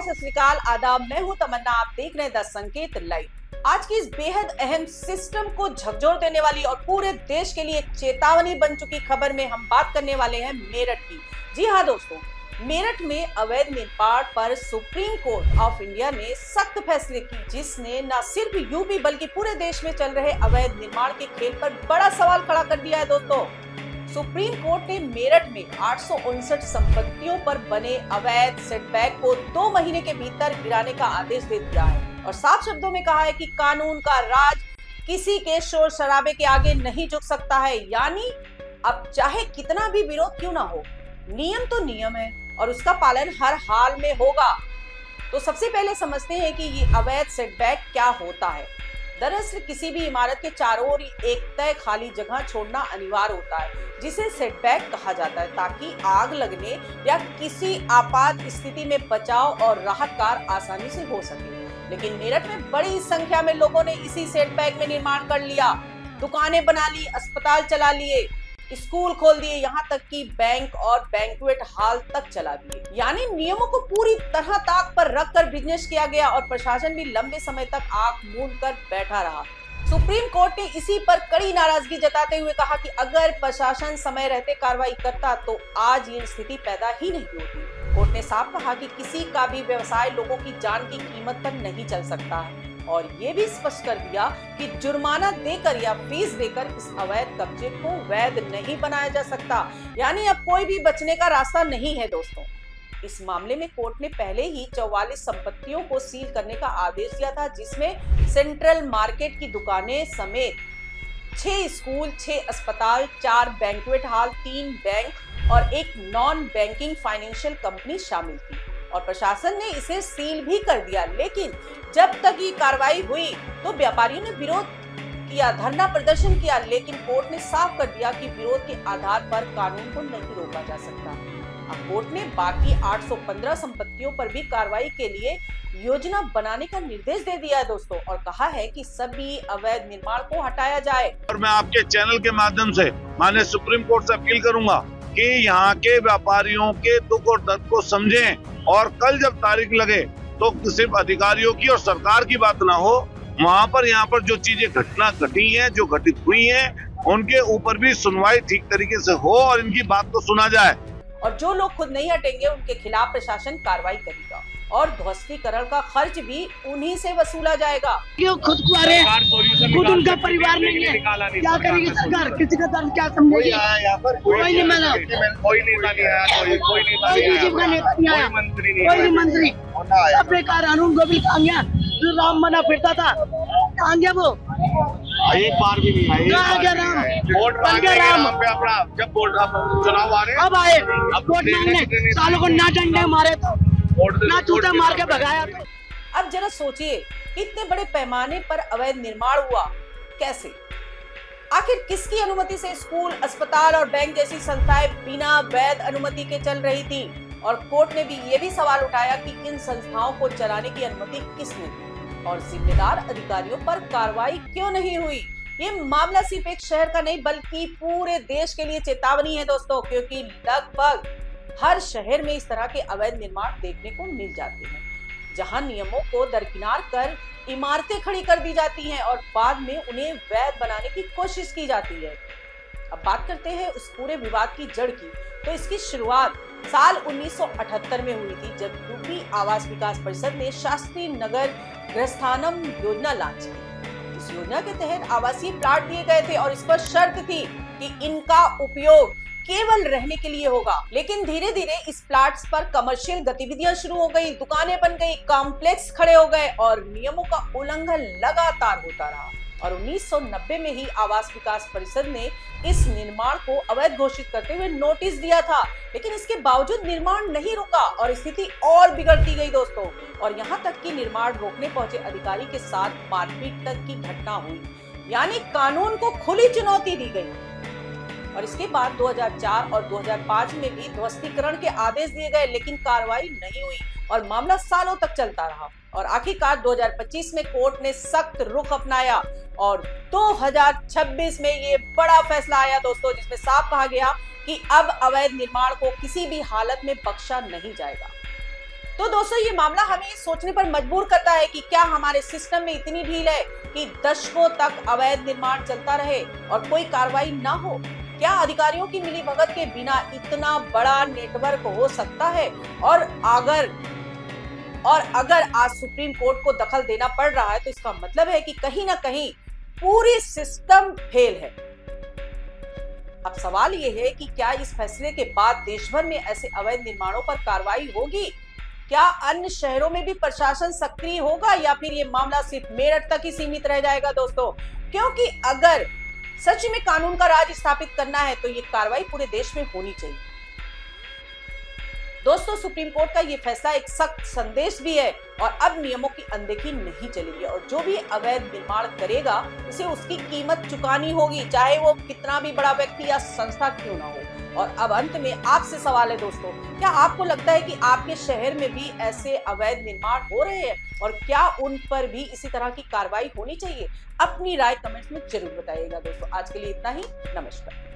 सत श्री अकाल, आदाब। मैं हूं तमन्ना, आप देख रहे हैं द संकेत लाइव। आज की इस बेहद अहम, सिस्टम को झकझोर देने वाली और पूरे देश के लिए एक चेतावनी बन चुकी खबर में हम बात करने वाले हैं मेरठ की। जी हाँ दोस्तों, मेरठ में अवैध निर्माण पर सुप्रीम कोर्ट ऑफ इंडिया ने सख्त फैसले की, जिसने न सिर्फ यूपी बल्कि पूरे देश में चल रहे अवैध निर्माण के खेल पर बड़ा सवाल खड़ा कर दिया है। दोस्तों, सुप्रीम कोर्ट ने मेरठ में 859 संपत्तियों पर बने अवैध सेटबैक को 2 महीने के भीतर गिराने का आदेश दे दिया है और साफ शब्दों में कहा है कि कानून का राज किसी के शोर शराबे के आगे नहीं झुक सकता है। यानी अब चाहे कितना भी विरोध क्यों ना हो, नियम तो नियम है और उसका पालन हर हाल में होगा। तो सबसे पहले समझते हैं कि ये अवैध सेटबैक क्या होता है। दरअसल किसी भी इमारत के चारों ओर एक तय खाली जगह छोड़ना अनिवार्य होता है, जिसे सेटबैक कहा जाता है, ताकि आग लगने या किसी आपात स्थिति में बचाव और राहत कार्य आसानी से हो सके। लेकिन मेरठ में बड़ी संख्या में लोगों ने इसी सेटबैक में निर्माण कर लिया, दुकानें बना ली, अस्पताल चला लिए, स्कूल खोल दिए, यहाँ तक कि बैंक और बैंक्वेट हॉल तक चला दिए। यानी नियमों को पूरी तरह ताक पर रखकर बिजनेस किया गया और प्रशासन भी लंबे समय तक आंख मूंद कर बैठा रहा। सुप्रीम कोर्ट ने इसी पर कड़ी नाराजगी जताते हुए कहा कि अगर प्रशासन समय रहते कार्रवाई करता तो आज ये स्थिति पैदा ही नहीं होती। कोर्ट ने साफ कहा कि किसी का भी व्यवसाय लोगों की जान की कीमत पर नहीं चल सकता है और ये भी स्पष्ट कर दिया कि जुर्माना देकर या फीस देकर इस अवैध कब्जे को वैध नहीं बनाया जा सकता। यानी अब कोई भी बचने का रास्ता नहीं है। दोस्तों, इस मामले में कोर्ट ने पहले ही 44 संपत्तियों को सील करने का आदेश दिया था, जिसमें सेंट्रल मार्केट की दुकानें समेत 6 स्कूल, 6 अस्पताल, 4 बैंक्वेट हॉल, 3 बैंक और एक नॉन बैंकिंग फाइनेंशियल कंपनी शामिल थी और प्रशासन ने इसे सील भी कर दिया। लेकिन जब तक ये कार्रवाई हुई तो व्यापारियों ने विरोध किया, धरना प्रदर्शन किया, लेकिन कोर्ट ने साफ कर दिया कि विरोध के आधार पर कानून को नहीं रोका जा सकता। अब कोर्ट ने बाकी 815 संपत्तियों पर भी कार्रवाई के लिए योजना बनाने का निर्देश दे दिया है दोस्तों, और कहा है कि सभी अवैध निर्माण को हटाया जाए। और मैं आपके चैनल के माध्यम से माननीय सुप्रीम कोर्ट से अपील करूंगा कि यहाँ के व्यापारियों के दुख और दर्द को समझें और कल जब तारीख लगे तो सिर्फ अधिकारियों की और सरकार की बात ना हो, वहाँ पर यहाँ पर जो चीजें घटना घटी हैं, जो घटित हुई हैं, उनके ऊपर भी सुनवाई ठीक तरीके से हो और इनकी बात को सुना जाए। और जो लोग खुद नहीं हटेंगे उनके खिलाफ प्रशासन कार्रवाई करेगा और ध्वस्तीकरण का खर्च भी उन्हीं से वसूला जाएगा। क्यों खुद को अरे खुद उनका परिवार नहीं है, क्या करेगी सरकार? किसी का दर्द क्या समझेगी? कोई नहीं माना, कोई नेता नहीं आया, कोई नेता नहीं आया, कोई मंत्री। सब बेकार। अरुण गोविल कहाँ गया? जो राम बना फिरता था, कहाँ गया वो? एक बार भी नहीं आए। कहाँ गया राम? वोट मांगने पे अपना जब चुनाव आ रहे अब आए वोट मांगने, सालों को ना डंडे मारे तो, ना जूते मार के भगाया तो। अब जरा सोचिए, इतने बड़े पैमाने पर अवैध निर्माण हुआ कैसे? आखिर किसकी अनुमति से स्कूल, अस्पताल और बैंक जैसी संस्थाएं बिना वैध अनुमति के चल रही थी? और कोर्ट ने भी ये भी सवाल उठाया कि इन संस्थाओं को चलाने की अनुमति किसने दी और जिम्मेदार अधिकारियों पर कार्रवाई क्यों नहीं हुई? ये मामला सिर्फ एक शहर का नहीं बल्कि पूरे देश के लिए चेतावनी है दोस्तों, क्योंकि लगभग हर शहर में इस तरह के अवैध निर्माण देखने को मिल जाते हैं, जहां नियमों को दरकिनार कर इमारतें खड़ी कर दी जाती हैं और बाद में उन्हें वैध बनाने की कोशिश की जाती है। अब बात करते हैं उस पूरे विवाद की जड़ की। तो इसकी शुरुआत साल 1978 में हुई थी, जब यूपी आवास विकास परिषद ने शास्त्री नगर गृहस्थानम योजना लॉन्च की। इस योजना के तहत आवासीय प्लाट दिए गए थे और इस पर शर्त थी कि इनका उपयोग केवल रहने के लिए होगा। लेकिन धीरे धीरे इस प्लाट्स पर कमर्शियल गतिविधियां शुरू हो गई, दुकानें बन गई, कॉम्प्लेक्स खड़े हो गए और नियमों का उल्लंघन लगातार होता रहा। और 1990 में ही आवास विकास परिषद ने इस निर्माण को अवैध घोषित करते हुए नोटिस दिया था, लेकिन इसके बावजूद निर्माण नहीं रुका और स्थिति और बिगड़ती गई दोस्तों। और यहाँ तक कि निर्माण रोकने पहुंचे अधिकारी के साथ मारपीट तक की घटना हुई, यानी कानून को खुली चुनौती दी गई। और इसके बाद 2004 और 2005 में भी ध्वस्तीकरण के आदेश दिए गए, लेकिन कार्रवाई नहीं हुई और मामला सालों तक चलता रहा। और आखिरकार 2025 में कोर्ट ने सख्त रुख अपनाया और 2026 में ये बड़ा फैसला आया दोस्तों, जिसमें साफ कहा गया कि अब अवैध निर्माण को किसी भी हालत में बख्शा नहीं जाएगा। तो दोस्तों ये मामला हमें सोचने पर मजबूर करता है कि क्या हमारे सिस्टम में इतनी ढील है कि दशकों तक अवैध निर्माण चलता रहे और कोई कार्रवाई ना हो। क्या अधिकारियों की मिलीभगत के बिना इतना बड़ा नेटवर्क हो सकता है? और अगर आज सुप्रीम कोर्ट को दखल देना पड़ रहा है तो इसका मतलब है कि कहीं ना कहीं पूरी सिस्टम फेल है। अब सवाल यह है कि क्या इस फैसले के बाद देश भर में ऐसे अवैध निर्माणों पर कार्रवाई होगी? क्या अन्य शहरों में भी प्रशासन सक्रिय होगा या फिर ये मामला सिर्फ मेरठ तक ही सीमित रह जाएगा दोस्तों? क्योंकि अगर सच में कानून का राज स्थापित करना है तो ये कार्रवाई पूरे देश में होनी चाहिए। दोस्तों सुप्रीम कोर्ट का ये फैसला एक सख्त संदेश भी है और अब नियमों की अनदेखी नहीं चलेगी और जो भी अवैध निर्माण करेगा उसे उसकी कीमत चुकानी होगी, चाहे वो कितना भी बड़ा व्यक्ति या संस्था क्यों ना हो। और अब अंत में आपसे सवाल है दोस्तों, क्या आपको लगता है कि आपके शहर में भी ऐसे अवैध निर्माण हो रहे हैं और क्या उन पर भी इसी तरह की कार्रवाई होनी चाहिए? अपनी राय कमेंट्स में जरूर बताइएगा दोस्तों। आज के लिए इतना ही, नमस्कार।